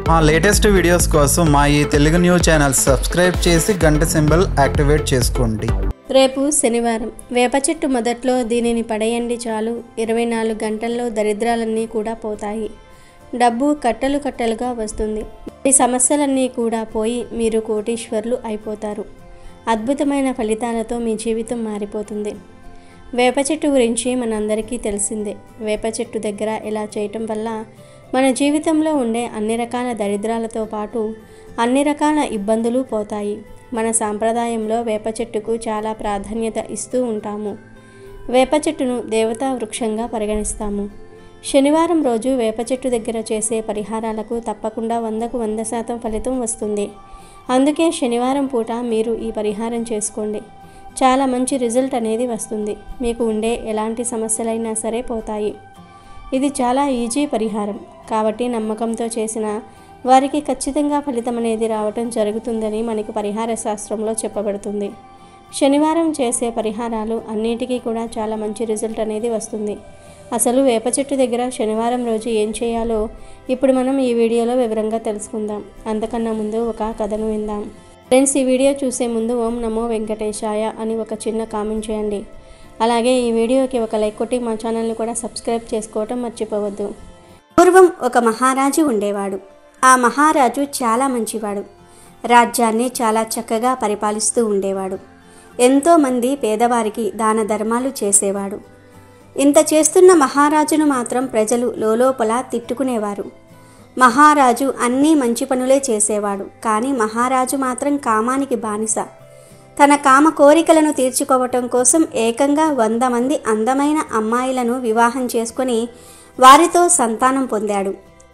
మా latest videos కోసం మా ఈ తెలుగు న్యూస్ ఛానల్ సబ్స్క్రైబ్ చేసి గంట సింబల్ యాక్టివేట్ చేసుకోండి. రేపు శనివారం. వేప చెట్టు మొదట్లో దీనిని పడేయండి చాలు, 24 గంటల్లో దరిద్రాలన్నీ కూడా పోతాయి. డబ్బు కట్టలు కట్టలుగా వస్తుంది. ఈ సమస్యలన్నీ కూడా పోయి మీరు కోటీశ్వర్లు అయిపోతారు. అద్భుతమైన ఫలితాలతో మీ జీవితం మారిపోతుంది. వేప చెట్టు గురించి మనందరికీ తెలిసిందే. వేప చెట్టు దగ్గర ఇలా చేయటం వల్ల మన జీవితంలో ఉండే అన్ని రకాల దరిద్రాలతో పాటు అన్ని రకాల ఇబ్బందులు పోతాయి. మన సాంప్రదాయంలో వేప చెట్టుకు చాలా ప్రాధాన్యత ఇస్తూ ఉంటాము. వేప చెట్టును దేవతా వృక్షంగా పరిగణిస్తాము. శనివారం రోజు వేప చెట్టు దగ్గర చేసే పరిహారాలకు తప్పకుండా 100కు 100% ఫలితం వస్తుంది. అందుకే శనివారం పూట మీరు ఈ పరిహారం చేసుకోండి. చాలా మంచి రిజల్ట్ అనేది వస్తుంది. మీకు ఉండే ఎలాంటి సమస్యలైనా సరే పోతాయి. ఇది చాలా ఈజీ పరిహారం కాబట్టి నమ్మకంతో చేసిన వారికి ఖచ్చితంగా ఫలితం అనేది రావటం జరుగుతుందని మనకి పరిహార శాస్త్రంలో చెప్పబడుతుంది. శనివారం చేసే పరిహారాలు అన్నిటికీ కూడా చాలా మంచి రిజల్ట్ అనేది వస్తుంది. అసలు వేప చెట్టు దగ్గర శనివారం రోజు ఏం చేయాలో ఇప్పుడు మనం ఈ వీడియోలో వివరంగా తెలుసుకుందాం. అంతకన్నా ముందు ఒక కథను విందాం. ఫ్రెండ్స్, ఈ వీడియో చూసే ముందు ఓం నమో వెంకటేశాయ అని ఒక చిన్న కామెంట్ చేయండి. అలాగే ఈ వీడియోకి ఒక లైక్ కొట్టి మా ఛానల్ని కూడా సబ్స్క్రైబ్ చేసుకోవటం మర్చిపోవద్దు. పూర్వం ఒక మహారాజు ఉండేవాడు. ఆ మహారాజు చాలా మంచివాడు. రాజ్యాన్ని చాలా చక్కగా పరిపాలిస్తూ ఉండేవాడు. ఎంతోమంది పేదవారికి దాన ధర్మాలు చేసేవాడు. ఇంత చేస్తున్న మహారాజును మాత్రం ప్రజలు లోలోపల తిట్టుకునేవారు. మహారాజు అన్నీ మంచి పనులే చేసేవాడు. కానీ మహారాజు మాత్రం కామానికి బానిస. తన కామ కోరికలను తీర్చుకోవటం కోసం ఏకంగా 100 మంది అందమైన అమ్మాయిలను వివాహం చేసుకొని వారితో సంతానం పొందాడు.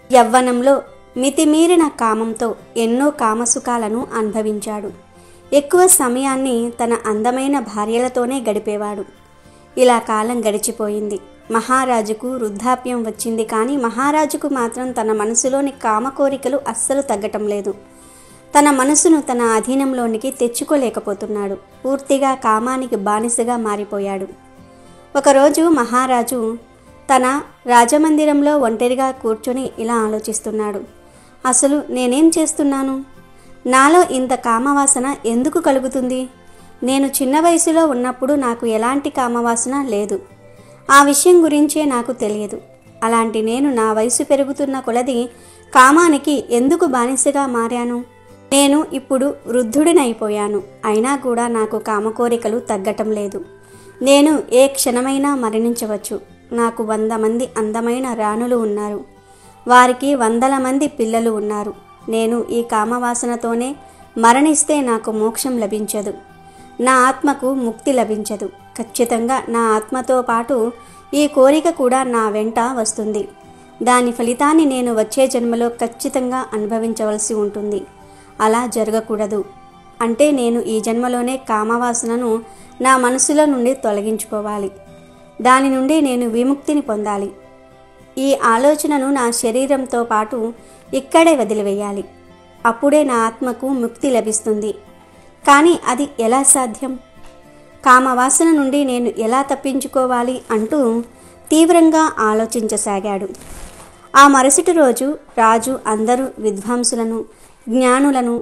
యవ్వనంలో మితిమీరిన కామంతో ఎన్నో కామసుఖాలను అనుభవించాడు. ఎక్కువ సమయాన్ని తన అందమైన భార్యలతోనే గడిపేవాడు. ఇలా కాలం గడిచిపోయింది. మహారాజుకు వృద్ధాప్యం వచ్చింది. కానీ మహారాజుకు మాత్రం తన మనసులోని కామ కోరికలు అస్సలు తగ్గటం లేదు. తన మనసును తన అధీనంలోనికి తెచ్చుకోలేకపోతున్నాడు. పూర్తిగా కామానికి బానిసగా మారిపోయాడు. ఒకరోజు మహారాజు తన రాజమందిరంలో ఒంటరిగా కూర్చొని ఇలా ఆలోచిస్తున్నాడు. అసలు నేనేం చేస్తున్నాను? నాలో ఇంత కామవాసన ఎందుకు కలుగుతుంది? నేను చిన్న వయసులో ఉన్నప్పుడు నాకు ఎలాంటి కామవాసన లేదు. ఆ విషయం గురించే నాకు తెలియదు. అలాంటి నేను నా వయసు పెరుగుతున్న కొలది కామానికి ఎందుకు బానిసగా మారాను? నేను ఇప్పుడు వృద్ధుడినైపోయాను. అయినా కూడా నాకు కామకోరికలు తగ్గటం లేదు. నేను ఏ క్షణమైనా మరణించవచ్చు. నాకు 100 మంది అందమైన రాణులు ఉన్నారు. వారికి 100ల మంది పిల్లలు ఉన్నారు. నేను ఈ కామవాసనతోనే మరణిస్తే నాకు మోక్షం లభించదు. నా ఆత్మకు ముక్తి లభించదు. ఖచ్చితంగా నా ఆత్మతో పాటు ఈ కోరిక కూడా నా వెంట వస్తుంది. దాని ఫలితాన్ని నేను వచ్చే జన్మలో ఖచ్చితంగా అనుభవించవలసి ఉంటుంది. అలా జరగకూడదు. అంటే నేను ఈ జన్మలోనే కామవాసనను నా మనసులో నుండి తొలగించుకోవాలి. దాని నుండి నేను విముక్తిని పొందాలి. ఈ ఆలోచనను నా శరీరంతో పాటు ఇక్కడే వదిలివేయాలి. అప్పుడే నా ఆత్మకు ముక్తి లభిస్తుంది. కానీ అది ఎలా సాధ్యం? కామవాసన నుండి నేను ఎలా తప్పించుకోవాలి అంటూ తీవ్రంగా ఆలోచించసాగాడు. ఆ మరుసటి రోజు రాజు అందరూ విద్వాంసులను, జ్ఞానులను,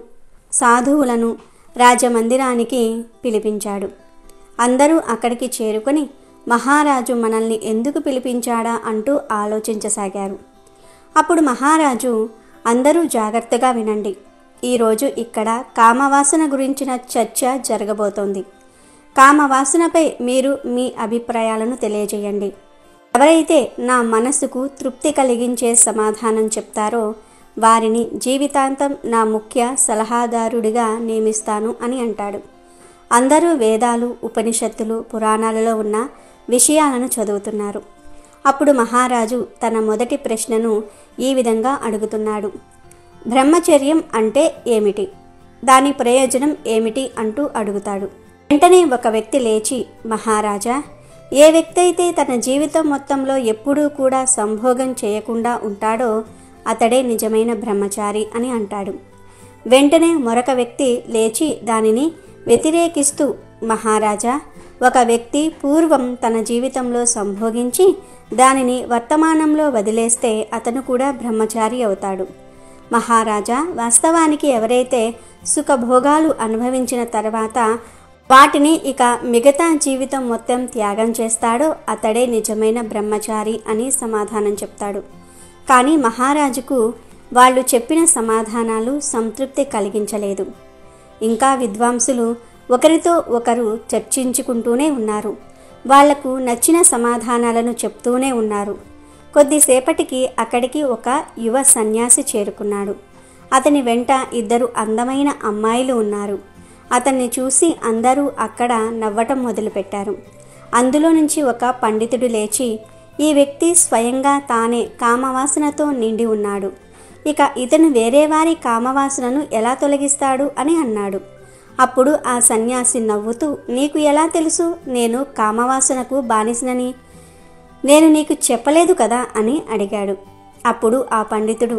సాధువులను రాజమందిరానికి పిలిపించాడు. అందరూ అక్కడికి చేరుకొని మహారాజు మనల్ని ఎందుకు పిలిపించాడా అంటూ ఆలోచించసాగారు. అప్పుడు మహారాజు, అందరూ జాగ్రత్తగా వినండి. ఈరోజు ఇక్కడ కామవాసన గురించిన చర్చ జరగబోతోంది. కామవాసనపై మీరు మీ అభిప్రాయాలను తెలియజేయండి. ఎవరైతే నా మనసుకు తృప్తి కలిగించే సమాధానం చెప్తారో వారిని జీవితాంతం నా ముఖ్య సలహాదారుడిగా నియమిస్తాను అని అంటాడు. అందరూ వేదాలు, ఉపనిషత్తులు, పురాణాలలో ఉన్న విషయాలను చదువుతున్నారు. అప్పుడు మహారాజు తన మొదటి ప్రశ్నను ఈ విధంగా అడుగుతున్నాడు. బ్రహ్మచర్యం అంటే ఏమిటి? దాని ప్రయోజనం ఏమిటి అంటూ అడుగుతాడు. వెంటనే ఒక వ్యక్తి లేచి, మహారాజా, ఏ వ్యక్తి అయితే తన జీవితం మొత్తంలో ఎప్పుడూ కూడా సంభోగం చేయకుండా ఉంటాడో అతడే నిజమైన బ్రహ్మచారి అని అంటాడు. వెంటనే మరొక వ్యక్తి లేచి దానిని వ్యతిరేకిస్తూ, మహారాజా, ఒక వ్యక్తి పూర్వం తన జీవితంలో సంభోగించి దానిని వర్తమానంలో వదిలేస్తే అతను కూడా బ్రహ్మచారి అవుతాడు. మహారాజా, వాస్తవానికి ఎవరైతే సుఖభోగాలు అనుభవించిన తర్వాత వాటిని ఇక మిగతా జీవితం మొత్తం త్యాగం చేస్తాడో అతడే నిజమైన బ్రహ్మచారి అని సమాధానం చెప్తాడు. కానీ మహారాజుకు వాళ్ళు చెప్పిన సమాధానాలు సంతృప్తి కలిగించలేదు. ఇంకా విద్వాంసులు ఒకరితో ఒకరు చర్చించుకుంటూనే ఉన్నారు. వాళ్లకు నచ్చిన సమాధానాలను చెప్తూనే ఉన్నారు. కొద్దిసేపటికి అక్కడికి ఒక యువ సన్యాసి చేరుకున్నాడు. అతని వెంట 2 అందమైన అమ్మాయిలు ఉన్నారు. అతన్ని చూసి అందరూ అక్కడ నవ్వటం మొదలుపెట్టారు. అందులో నుంచి ఒక పండితుడు లేచి, ఈ వ్యక్తి స్వయంగా తానే కామవాసనతో నిండి ఉన్నాడు. ఇక ఇతను వేరే వారి కామవాసనను ఎలా తొలగిస్తాడు అని అన్నాడు. అప్పుడు ఆ సన్యాసి నవ్వుతూ, నీకు ఎలా తెలుసు నేను కామవాసనకు బానిసనని? నేను నీకు చెప్పలేదు కదా అని అడిగాడు. అప్పుడు ఆ పండితుడు,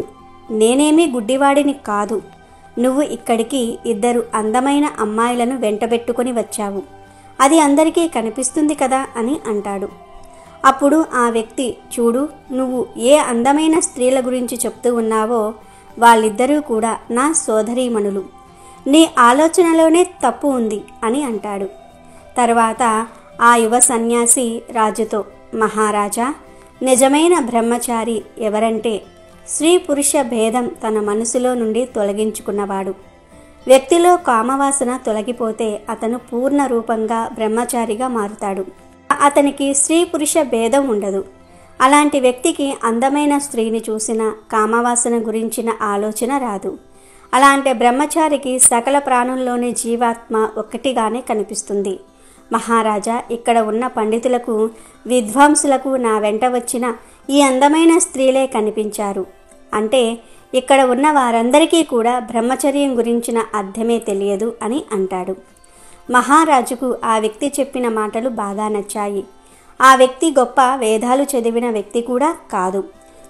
నేనేమీ గుడ్డివాడిని కాదు. నువ్వు ఇక్కడికి 2 అందమైన అమ్మాయిలను వెంటబెట్టుకొని వచ్చావు. అది అందరికీ కనిపిస్తుంది కదా అని అంటాడు. అప్పుడు ఆ వ్యక్తి, చూడు, నువ్వు ఏ అందమైన స్త్రీల గురించి చెప్తూ ఉన్నావో వాళ్ళిద్దరూ కూడా నా సోదరీమణులు. నీ ఆలోచనలోనే తప్పు ఉంది అని అంటాడు. తర్వాత ఆ యువ సన్యాసి రాజుతో, మహారాజా, నిజమైన బ్రహ్మచారి ఎవరంటే స్త్రీ పురుష భేదం తన మనసులో నుండి తొలగించుకున్నవాడు. వ్యక్తిలో కామవాసన తొలగిపోతే అతను పూర్ణ రూపంగా బ్రహ్మచారిగా మారుతాడు. అతనికి స్త్రీ పురుష భేదం ఉండదు. అలాంటి వ్యక్తికి అందమైన స్త్రీని చూసిన కామవాసన గురించిన ఆలోచన రాదు. అలాంటి బ్రహ్మచారికి సకల ప్రాణుల్లోని జీవాత్మ ఒక్కటిగానే కనిపిస్తుంది. మహారాజా, ఇక్కడ ఉన్న పండితులకు విద్వాంసులకు నా వెంట వచ్చిన ఈ అందమైన స్త్రీలే కనిపించారు. అంటే ఇక్కడ ఉన్న వారందరికీ కూడా బ్రహ్మచర్యం గురించిన అర్థమే తెలియదు అని అంటాడు. మహారాజుకు ఆ వ్యక్తి చెప్పిన మాటలు బాగా నచ్చాయి. ఆ వ్యక్తి గొప్ప వేదాలు చదివిన వ్యక్తి కూడా కాదు.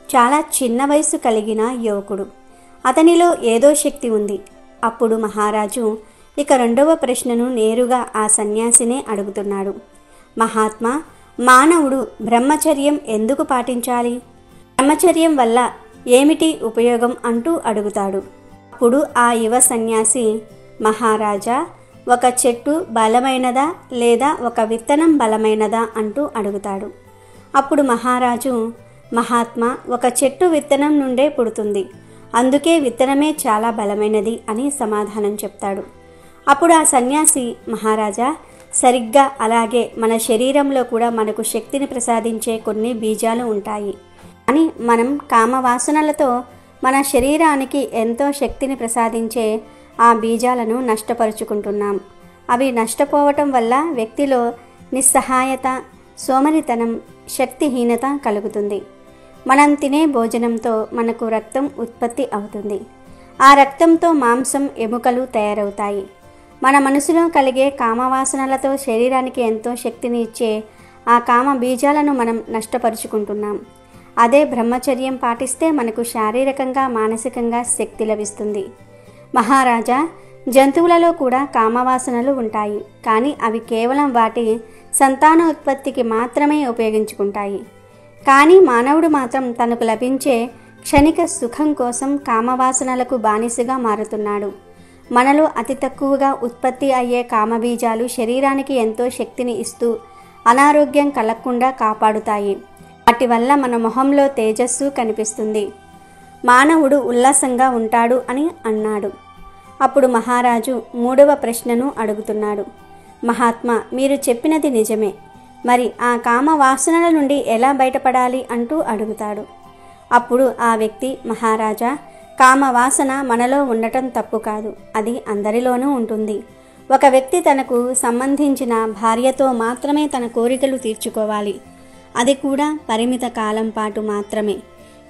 చాలా చిన్న వయసు కలిగిన యువకుడు. అతనిలో ఏదో శక్తి ఉంది. అప్పుడు మహారాజు ఇక 2వ ప్రశ్నను నేరుగా ఆ సన్యాసినే అడుగుతున్నాడు. మహాత్మా, మానవుడు బ్రహ్మచర్యం ఎందుకు పాటించాలి? బ్రహ్మచర్యం వల్ల ఏమిటి ఉపయోగం అంటూ అడుగుతాడు. అప్పుడు ఆ యువ సన్యాసి, మహారాజా, ఒక చెట్టు బలమైనదా లేదా ఒక విత్తనం బలమైనదా అంటూ అడుగుతాడు. అప్పుడు మహారాజు, మహాత్మా, ఒక చెట్టు విత్తనం నుండే పుడుతుంది. అందుకే విత్తనమే చాలా బలమైనది అని సమాధానం చెప్తాడు. అప్పుడు ఆ సన్యాసి, మహారాజా, సరిగ్గా అలాగే మన శరీరంలో కూడా మనకు శక్తిని ప్రసాదించే కొన్ని బీజాలు ఉంటాయి. అని మనం కామవాసనలతో మన శరీరానికి ఎంతో శక్తిని ప్రసాదించే ఆ బీజాలను నష్టపరుచుకుంటున్నాం. అవి నష్టపోవటం వల్ల వ్యక్తిలో నిస్సహాయత, సోమరితనం, శక్తిహీనత కలుగుతుంది. మనం తినే భోజనంతో మనకు రక్తం ఉత్పత్తి అవుతుంది. ఆ రక్తంతో మాంసం, ఎముకలు తయారవుతాయి. మన మనసులో కలిగే కామవాసనలతో శరీరానికి ఎంతో శక్తిని ఇచ్చే ఆ కామ బీజాలను మనం నష్టపరుచుకుంటున్నాం. అదే బ్రహ్మచర్యం పాటిస్తే మనకు శారీరకంగా, మానసికంగా శక్తి లభిస్తుంది. మహారాజా, జంతువులలో కూడా కామవాసనలు ఉంటాయి. కానీ అవి కేవలం వాటి సంతానోత్పత్తికి మాత్రమే ఉపయోగించుకుంటాయి. కానీ మానవుడు మాత్రం తనకు లభించే క్షణిక సుఖం కోసం కామవాసనలకు బానిసగా మారుతున్నాడు. మనలో అతి తక్కువగా ఉత్పత్తి అయ్యే కామబీజాలు శరీరానికి ఎంతో శక్తిని ఇస్తూ అనారోగ్యం కలగకుండా కాపాడుతాయి. వాటి వల్ల మన మొహంలో తేజస్సు కనిపిస్తుంది. మానవుడు ఉల్లాసంగా ఉంటాడు అని అన్నాడు. అప్పుడు మహారాజు 3వ ప్రశ్నను అడుగుతున్నాడు. మహాత్మా, మీరు చెప్పినది నిజమే. మరి ఆ కామ వాసనల నుండి ఎలా బయటపడాలి అంటూ అడుగుతాడు. అప్పుడు ఆ వ్యక్తి, మహారాజా, కామవాసన మనలో ఉండటం తప్పు కాదు. అది అందరిలోనూ ఉంటుంది. ఒక వ్యక్తి తనకు సంబంధించిన భార్యతో మాత్రమే తన కోరికలు తీర్చుకోవాలి. అది కూడా పరిమిత కాలం పాటు మాత్రమే.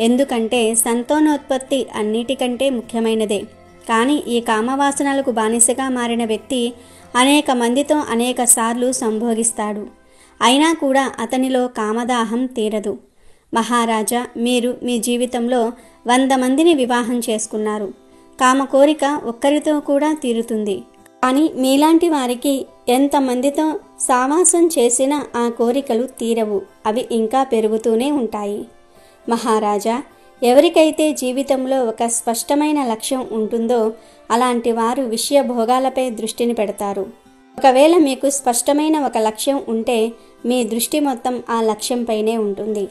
ఎందుకంటే సంతానోత్పత్తి అన్నిటికంటే ముఖ్యమైనదే. కానీ ఈ కామవాసనలకు బానిసగా మారిన వ్యక్తి అనేక మందితో అనేక సార్లు సంభోగిస్తాడు. అయినా కూడా అతనిలో కామదాహం తీరదు. మహారాజా, మీరు మీ జీవితంలో 100 మందిని వివాహం చేసుకున్నారు. కామ కోరిక ఒక్కరితో కూడా తీరుతుంది. కానీ మీలాంటి వారికి ఎంతమందితో సావాసం చేసినా ఆ కోరికలు తీరవు. అవి ఇంకా పెరుగుతూనే ఉంటాయి. మహారాజా, ఎవరికైతే జీవితంలో ఒక స్పష్టమైన లక్ష్యం ఉంటుందో అలాంటి వారు విషయ భోగాలపై దృష్టిని పెడతారు. ఒకవేళ మీకు స్పష్టమైన ఒక లక్ష్యం ఉంటే మీ దృష్టి మొత్తం ఆ లక్ష్యంపైనే ఉంటుంది.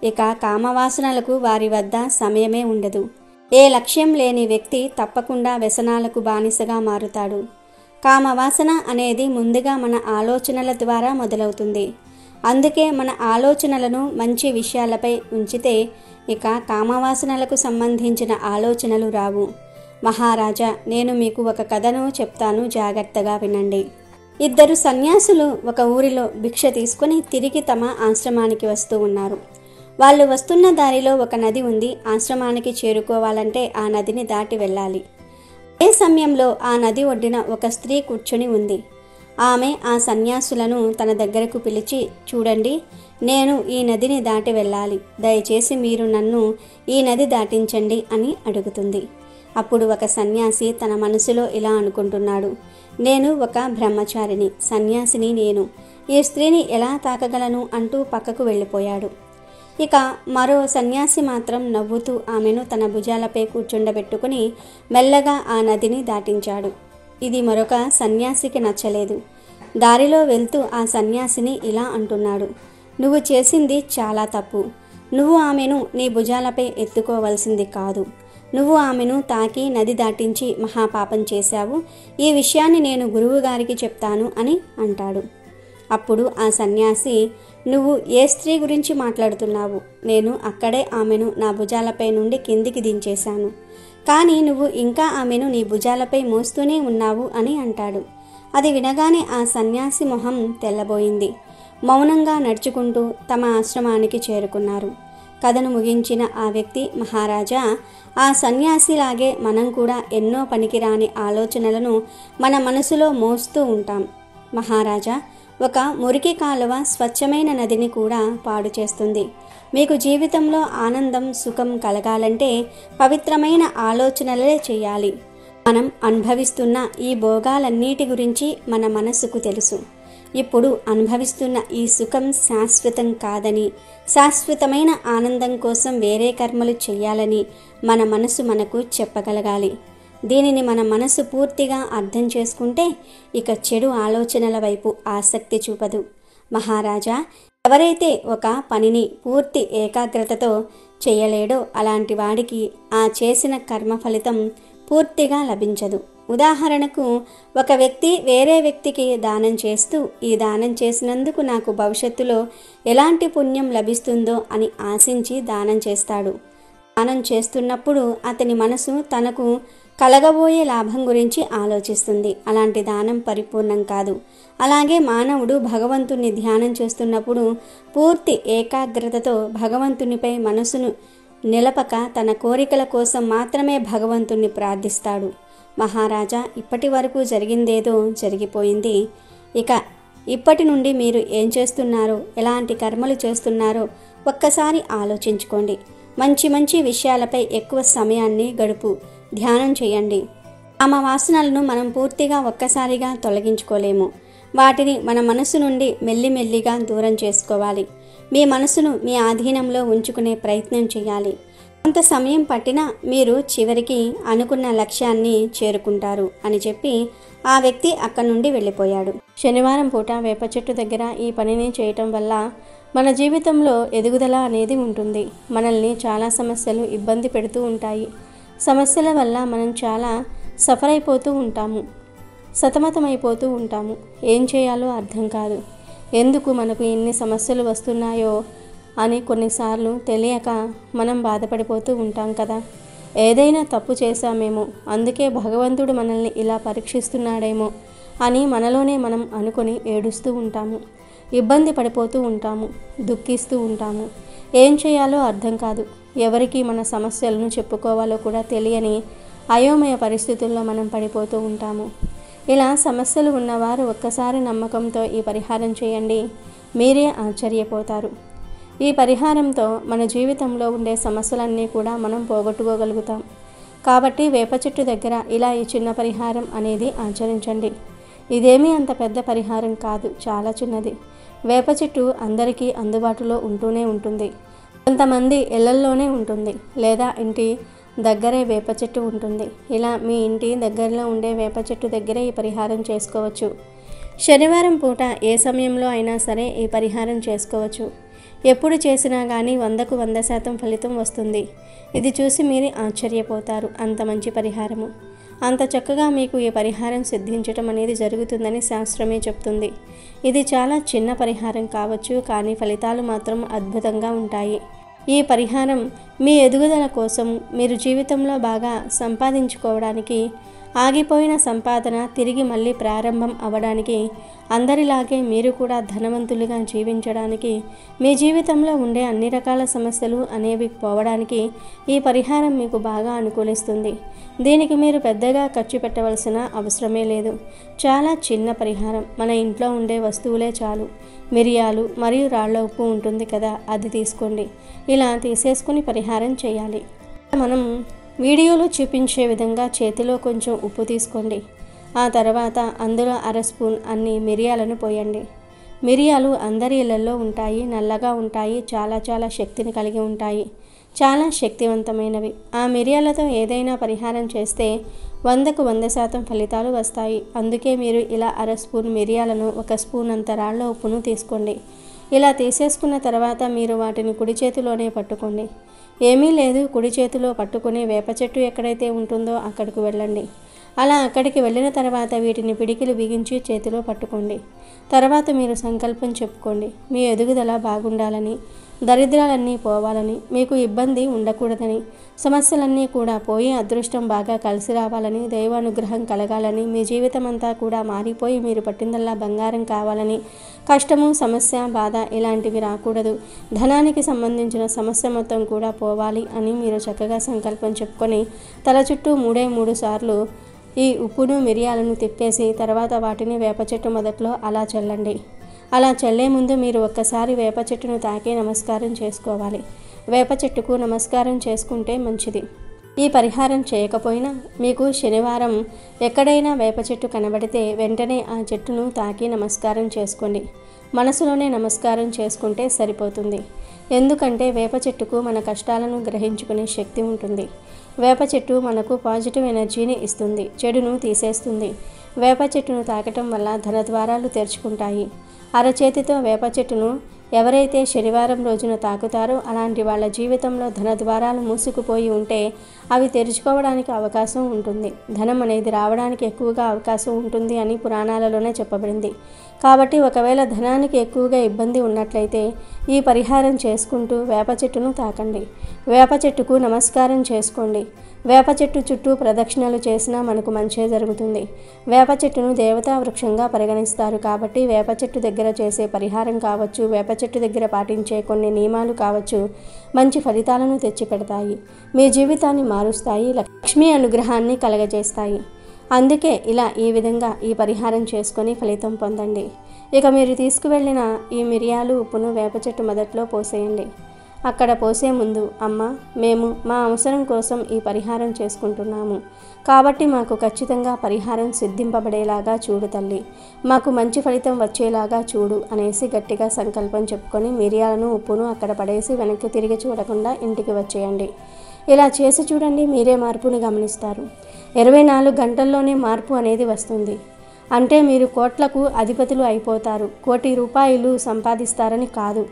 ఇక కామవాసనలకు వారి వద్ద సమయమే ఉండదు. ఏ లక్ష్యం లేని వ్యక్తి తప్పకుండా వ్యసనాలకు బానిసగా మారుతాడు. కామవాసన అనేది ముందుగా మన ఆలోచనల ద్వారా మొదలవుతుంది. అందుకే మన ఆలోచనలను మంచి విషయాలపై ఉంచితే ఇక కామవాసనలకు సంబంధించిన ఆలోచనలు రావు. మహారాజా, నేను మీకు ఒక కథను చెప్తాను, జాగ్రత్తగా వినండి. ఇద్దరు సన్యాసులు ఒక ఊరిలో భిక్ష తీసుకుని తిరిగి తమ ఆశ్రమానికి వస్తూ ఉన్నారు. వాళ్ళు వస్తున్న దారిలో ఒక నది ఉంది. ఆశ్రమానికి చేరుకోవాలంటే ఆ నదిని దాటి వెళ్ళాలి. అదే సమయంలో ఆ నది ఒడ్డున ఒక స్త్రీ కూర్చుని ఉంది. ఆమె ఆ సన్యాసులను తన దగ్గరకు పిలిచి, చూడండి, నేను ఈ నదిని దాటి వెళ్ళాలి, దయచేసి మీరు నన్ను ఈ నది దాటించండి అని అడుగుతుంది. అప్పుడు ఒక సన్యాసి తన మనసులో ఇలా అనుకుంటున్నాడు, నేను ఒక బ్రహ్మచారిని, సన్యాసిని నేను, ఈ స్త్రీని ఎలా తాకగలను అంటూ పక్కకు వెళ్ళిపోయాడు. ఇక మరో సన్యాసి మాత్రం నవ్వుతూ ఆమెను తన భుజాలపై కూర్చుండబెట్టుకుని మెల్లగా ఆ నదిని దాటించాడు. ఇది మరొక సన్యాసికి నచ్చలేదు. దారిలో వెళ్తూ ఆ సన్యాసిని ఇలా అంటున్నాడు, నువ్వు చేసింది చాలా తప్పు. నువ్వు ఆమెను నీ భుజాలపై ఎత్తుకోవలసింది కాదు. నువ్వు ఆమెను తాకి నది దాటించి మహాపాపం చేశావు. ఈ విషయాన్ని నేను గురువు గారికి చెప్తాను అని అంటాడు. అప్పుడు ఆ సన్యాసి, నువ్వు ఏ స్త్రీ గురించి మాట్లాడుతున్నావు? నేను అక్కడే ఆమెను నా భుజాలపై నుండి కిందికి దించేశాను, కానీ నువ్వు ఇంకా ఆమెను నీ భుజాలపై మోస్తూనే ఉన్నావు అని అంటాడు. అది వినగానే ఆ సన్యాసి మొహం తెల్లబోయింది. మౌనంగా నడుచుకుంటూ తమ ఆశ్రమానికి చేరుకున్నారు. కథను ముగించిన ఆ వ్యక్తి, మహారాజా, ఆ సన్యాసిలాగే మనం కూడా ఎన్నో పనికిరాని ఆలోచనలను మన మనసులో మోస్తూ ఉంటాం. మహారాజా, ఒక మురికి కాలువ స్వచ్ఛమైన నదిని కూడా పాడు చేస్తుంది. మీకు జీవితంలో ఆనందం, సుఖం కలగాలంటే పవిత్రమైన ఆలోచనలే చేయాలి. మనం అనుభవిస్తున్న ఈ భోగాలన్నిటి గురించి మన మనసుకు తెలుసు. ఇప్పుడు అనుభవిస్తున్న ఈ సుఖం శాశ్వతం కాదని, శాశ్వతమైన ఆనందం కోసం వేరే కర్మలు చేయాలని మన మనసు మనకు చెప్పగలగాలి. దీనిని మన మనసు పూర్తిగా అర్థం చేసుకుంటే ఇక చెడు ఆలోచనల వైపు ఆసక్తి చూపదు. మహారాజా, ఎవరైతే ఒక పనిని పూర్తి ఏకాగ్రతతో చేయలేడో అలాంటి వాడికి ఆ చేసిన కర్మ ఫలితం పూర్తిగా లభించదు. ఉదాహరణకు, ఒక వ్యక్తి వేరే వ్యక్తికి దానం చేస్తూ, ఈ దానం చేసినందుకు నాకు భవిష్యత్తులో ఎలాంటి పుణ్యం లభిస్తుందో అని ఆశించి దానం చేస్తాడు. దానం చేస్తున్నప్పుడు అతని మనసు తనకు కలగబోయే లాభం గురించి ఆలోచిస్తుంది. అలాంటి దానం పరిపూర్ణం కాదు. అలాగే మానవుడు భగవంతుని ధ్యానం చేస్తున్నప్పుడు పూర్తి ఏకాగ్రతతో భగవంతునిపై మనసును నిలపక తన కోరికల కోసం మాత్రమే భగవంతుణ్ణి ప్రార్థిస్తాడు. మహారాజా, ఇప్పటి వరకు జరిగిందేదో జరిగిపోయింది. ఇక ఇప్పటి నుండి మీరు ఏం చేస్తున్నారో, ఎలాంటి కర్మలు చేస్తున్నారో ఒక్కసారి ఆలోచించుకోండి. మంచి మంచి విషయాలపై ఎక్కువ సమయాన్ని గడుపు, ధ్యానం చేయండి. ఆమె వాసనలను మనం పూర్తిగా ఒక్కసారిగా తొలగించుకోలేము. వాటిని మన మనసు నుండి మెల్లిమెల్లిగా దూరం చేసుకోవాలి. మీ మనసును మీ ఆధీనంలో ఉంచుకునే ప్రయత్నం చేయాలి. కొంత సమయం పట్టినా మీరు చివరికి అనుకున్న లక్ష్యాన్ని చేరుకుంటారు అని చెప్పి ఆ వ్యక్తి అక్కడి నుండి వెళ్ళిపోయాడు. శనివారం పూట వేప చెట్టు దగ్గర ఈ పనిని చేయటం వల్ల మన జీవితంలో ఎదుగుదల అనేది ఉంటుంది. మనల్ని చాలా సమస్యలు ఇబ్బంది పెడుతూ ఉంటాయి. సమస్యల వల్ల మనం చాలా సఫర్ అయిపోతూ ఉంటాము, సతమతమైపోతూ ఉంటాము. ఏం చేయాలో అర్థం కాదు. ఎందుకు మనకు ఎన్ని సమస్యలు వస్తున్నాయో అని కొన్నిసార్లు తెలియక మనం బాధపడిపోతూ ఉంటాం కదా. ఏదైనా తప్పు చేశామేమో, అందుకే భగవంతుడు మనల్ని ఇలా పరీక్షిస్తున్నాడేమో అని మనలోనే మనం అనుకొని ఏడుస్తూ ఉంటాము, ఇబ్బంది పడిపోతూ ఉంటాము, దుఃఖిస్తూ ఉంటాము. ఏం చేయాలో అర్థం కాదు. ఎవరికి మన సమస్యలను చెప్పుకోవాలో కూడా తెలియని అయోమయ పరిస్థితుల్లో మనం పడిపోతూ ఉంటాము. ఇలా సమస్యలు ఉన్నవారు ఒక్కసారి నమ్మకంతో ఈ పరిహారం చేయండి. మీరే ఆశ్చర్యపోతారు. ఈ పరిహారంతో మన జీవితంలో ఉండే సమస్యలన్నీ కూడా మనం పోగొట్టుకోగలుగుతాం. కాబట్టి వేప చెట్టు దగ్గర ఇలా ఈ చిన్న పరిహారం అనేది ఆచరించండి. ఇదేమీ అంత పెద్ద పరిహారం కాదు, చాలా చిన్నది. వేప చెట్టు అందరికీ అందుబాటులో ఉంటూనే ఉంటుంది. కొంతమంది ఇళ్లల్లోనే ఉంటుంది లేదా ఇంటి దగ్గరే వేప చెట్టు ఉంటుంది. ఇలా మీ ఇంటి దగ్గరలో ఉండే వేప చెట్టు దగ్గరే ఈ పరిహారం చేసుకోవచ్చు. శనివారం పూట ఏ సమయంలో అయినా సరే ఈ పరిహారం చేసుకోవచ్చు. ఎప్పుడు చేసినా కానీ 100కు 100% ఫలితం వస్తుంది. ఇది చూసి మీరు ఆశ్చర్యపోతారు. అంత మంచి పరిహారము, అంత చక్కగా మీకు ఈ పరిహారం సిద్ధించటం అనేది జరుగుతుందని శాస్త్రమే చెప్తుంది. ఇది చాలా చిన్న పరిహారం కావచ్చు, కానీ ఫలితాలు మాత్రం అద్భుతంగా ఉంటాయి. ఈ పరిహారం మీ ఎదుగుదల కోసం, మీరు జీవితంలో బాగా సంపాదించుకోవడానికి, ఆగిపోయిన సంపాదన తిరిగి మళ్ళీ ప్రారంభం అవ్వడానికి, అందరిలాగే మీరు కూడా ధనవంతులుగా జీవించడానికి, మీ జీవితంలో ఉండే అన్ని రకాల సమస్యలు అనేవి పోవడానికి ఈ పరిహారం మీకు బాగా అనుకూలిస్తుంది. దీనికి మీరు పెద్దగా ఖర్చు పెట్టవలసిన అవసరమే లేదు. చాలా చిన్న పరిహారం. మన ఇంట్లో ఉండే వస్తువులే చాలు. మిరియాలు మరియు రాళ్ల ఉప్పు ఉంటుంది కదా, అది తీసుకోండి. ఇలా తీసేసుకుని పరిహారం చేయాలి. మనం వీడియోలో చూపించే విధంగా చేతిలో కొంచెం ఉప్పు తీసుకోండి. ఆ తర్వాత అందులో 1/2 స్పూన్ అన్ని మిరియాలను పోయండి. మిరియాలు అందరి ఇళ్లలో ఉంటాయి, నల్లగా ఉంటాయి, చాలా శక్తిని కలిగి ఉంటాయి, చాలా శక్తివంతమైనవి. ఆ మిరియాలతో ఏదైనా పరిహారం చేస్తే 100కు 100% ఫలితాలు వస్తాయి. అందుకే మీరు ఇలా 1/2 స్పూన్ మిరియాలను 1 స్పూన్ అంత రాళ్ల ఉప్పును తీసుకోండి. ఇలా తీసేసుకున్న తర్వాత మీరు వాటిని కుడి చేతిలోనే పట్టుకోండి. ఏమీ లేదు, కుడి చేతిలో పట్టుకుని వేప చెట్టు ఎక్కడైతే ఉంటుందో అక్కడికి వెళ్ళండి. అలా అక్కడికి వెళ్ళిన తర్వాత వీటిని పిడికిలు బిగించి చేతిలో పట్టుకోండి. తర్వాత మీరు సంకల్పం చెప్పుకోండి. మీ ఎదుగుదల బాగుండాలని, దరిద్రాలన్నీ పోవాలని, మీకు ఇబ్బంది ఉండకూడదని, సమస్యలన్నీ కూడా పోయి అదృష్టం బాగా కలిసి రావాలని, దైవానుగ్రహం కలగాలని, మీ జీవితం అంతా కూడా మారిపోయి మీరు పట్టిందల్లా బంగారం కావాలని, కష్టము, సమస్య, బాధ ఇలాంటివి రాకూడదు, ధనానికి సంబంధించిన సమస్య మొత్తం కూడా పోవాలి అని మీరు చక్కగా సంకల్పం చెప్పుకొని తల చుట్టూ 3 సార్లు ఈ ఉప్పును మిరియాలను తిప్పేసి తర్వాత వాటిని వేప చెట్టు మొదట్లో అలా చల్లండి. అలా చల్లే ముందు మీరు ఒక్కసారి వేప చెట్టును తాకి నమస్కారం చేసుకోవాలి. వేప చెట్టుకు నమస్కారం చేసుకుంటే మంచిది. ఈ పరిహారం చేయకపోయినా మీకు శనివారం ఎక్కడైనా వేప చెట్టు కనబడితే వెంటనే ఆ చెట్టును తాకి నమస్కారం చేసుకోండి. మనసులోనే నమస్కారం చేసుకుంటే సరిపోతుంది. ఎందుకంటే వేప చెట్టుకు మన కష్టాలను గ్రహించుకునే శక్తి ఉంటుంది. వేప చెట్టు మనకు పాజిటివ్ ఎనర్జీని ఇస్తుంది, చెడును తీసేస్తుంది. వేప చెట్టును తాకటం వల్ల ధనద్వారాలు తెరుచుకుంటాయి. అరచేతితో వేప చెట్టును ఎవరైతే శనివారం రోజున తాకుతారో అలాంటి వాళ్ళ జీవితంలో ధనద్వారాలు మూసుకుపోయి ఉంటే అవి తెరుచుకోవడానికి అవకాశం ఉంటుంది. ధనం అనేది రావడానికి ఎక్కువగా అవకాశం ఉంటుంది అని పురాణాలలోనే చెప్పబడింది. కాబట్టి ఒకవేళ ధనానికి ఎక్కువగా ఇబ్బంది ఉన్నట్లయితే ఈ పరిహారం చేసుకుంటూ వేప చెట్టును తాకండి. వేప చెట్టుకు నమస్కారం చేసుకోండి. వేప చెట్టు చుట్టూ ప్రదక్షిణలు చేసినా మనకు మంచే జరుగుతుంది. వేప చెట్టును దేవతా వృక్షంగా పరిగణిస్తారు. కాబట్టి వేప చెట్టు దగ్గర చేసే పరిహారం కావచ్చు, వేప చెట్టు దగ్గర పాటించే కొన్ని నియమాలు కావచ్చు, మంచి ఫలితాలను తెచ్చిపెడతాయి. మీ జీవితాన్ని మారుస్తాయి, లక్ష్మీ అనుగ్రహాన్ని కలగజేస్తాయి. అందుకే ఇలా ఈ విధంగా ఈ పరిహారం చేసుకొని ఫలితం పొందండి. ఇక మీరు తీసుకువెళ్ళిన ఈ మిరియాలు ఉప్పును వేప చెట్టు మొదట్లో పోసేయండి. అక్కడ పోసే ముందు, అమ్మ, మేము మా అవసరం కోసం ఈ పరిహారం చేసుకుంటున్నాము కాబట్టి మాకు ఖచ్చితంగా పరిహారం సిద్ధింపబడేలాగా చూడు తల్లి, మాకు మంచి ఫలితం వచ్చేలాగా చూడు అనేసి గట్టిగా సంకల్పం చెప్పుకొని మిరియాలను ఉప్పును అక్కడ పడేసి వెనక్కి తిరిగి చూడకుండా ఇంటికి వచ్చేయండి. ఇలా చేసి చూడండి, మీరే మార్పుని గమనిస్తారు. 24 గంటల్లోనే మార్పు అనేది వస్తుంది. అంటే మీరు కోట్లకు అధిపతులు అయిపోతారు. 1 కోటి రూపాయలు సంపాదిస్తారని కాదు,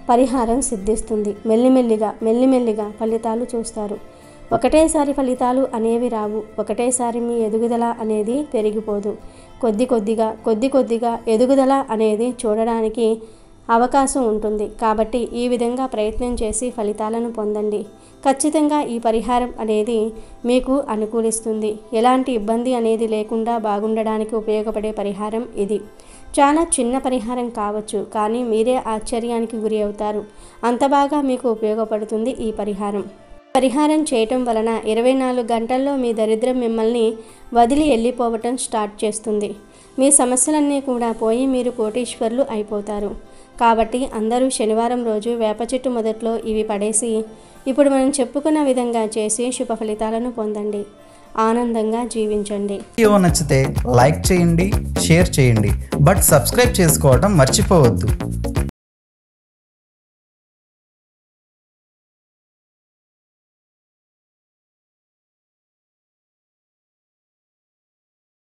పరిహారం సిద్ధిస్తుంది. మెల్లిమెల్లిగా ఫలితాలు చూస్తారు. ఒకటేసారి ఫలితాలు అనేవి రావు. ఒకటేసారి మీ ఎదుగుదల అనేది పెరిగిపోదు. కొద్ది కొద్దిగా ఎదుగుదల అనేది చూడడానికి అవకాశం ఉంటుంది. కాబట్టి ఈ విధంగా ప్రయత్నం చేసి ఫలితాలను పొందండి. ఖచ్చితంగా ఈ పరిహారం అనేది మీకు అనుకూలిస్తుంది. ఎలాంటి ఇబ్బంది అనేది లేకుండా బాగుండడానికి ఉపయోగపడే పరిహారం ఇది. చాలా చిన్న పరిహారం కావచ్చు, కానీ మీరే ఆశ్చర్యానికి గురి అవుతారు. అంత బాగా మీకు ఉపయోగపడుతుంది ఈ పరిహారం చేయటం వలన 24 గంటల్లో మీ దరిద్రం మిమ్మల్ని వదిలి వెళ్ళిపోవటం స్టార్ట్ చేస్తుంది. మీ సమస్యలన్నీ కూడా పోయి మీరు కోటీశ్వర్లు అయిపోతారు. కాబట్టి అందరూ శనివారం రోజు వేప చెట్టు మొదట్లో ఇవి పడేసి ఇప్పుడు మనం చెప్పుకున్న విధంగా చేసి శుభ ఫలితాలను పొందండి. ఆనందంగా జీవించండి. వీడియో నచ్చితే లైక్ చేయండి, షేర్ చేయండి, బట్ సబ్స్క్రైబ్ చేసుకోవడం మర్చిపోవద్దు.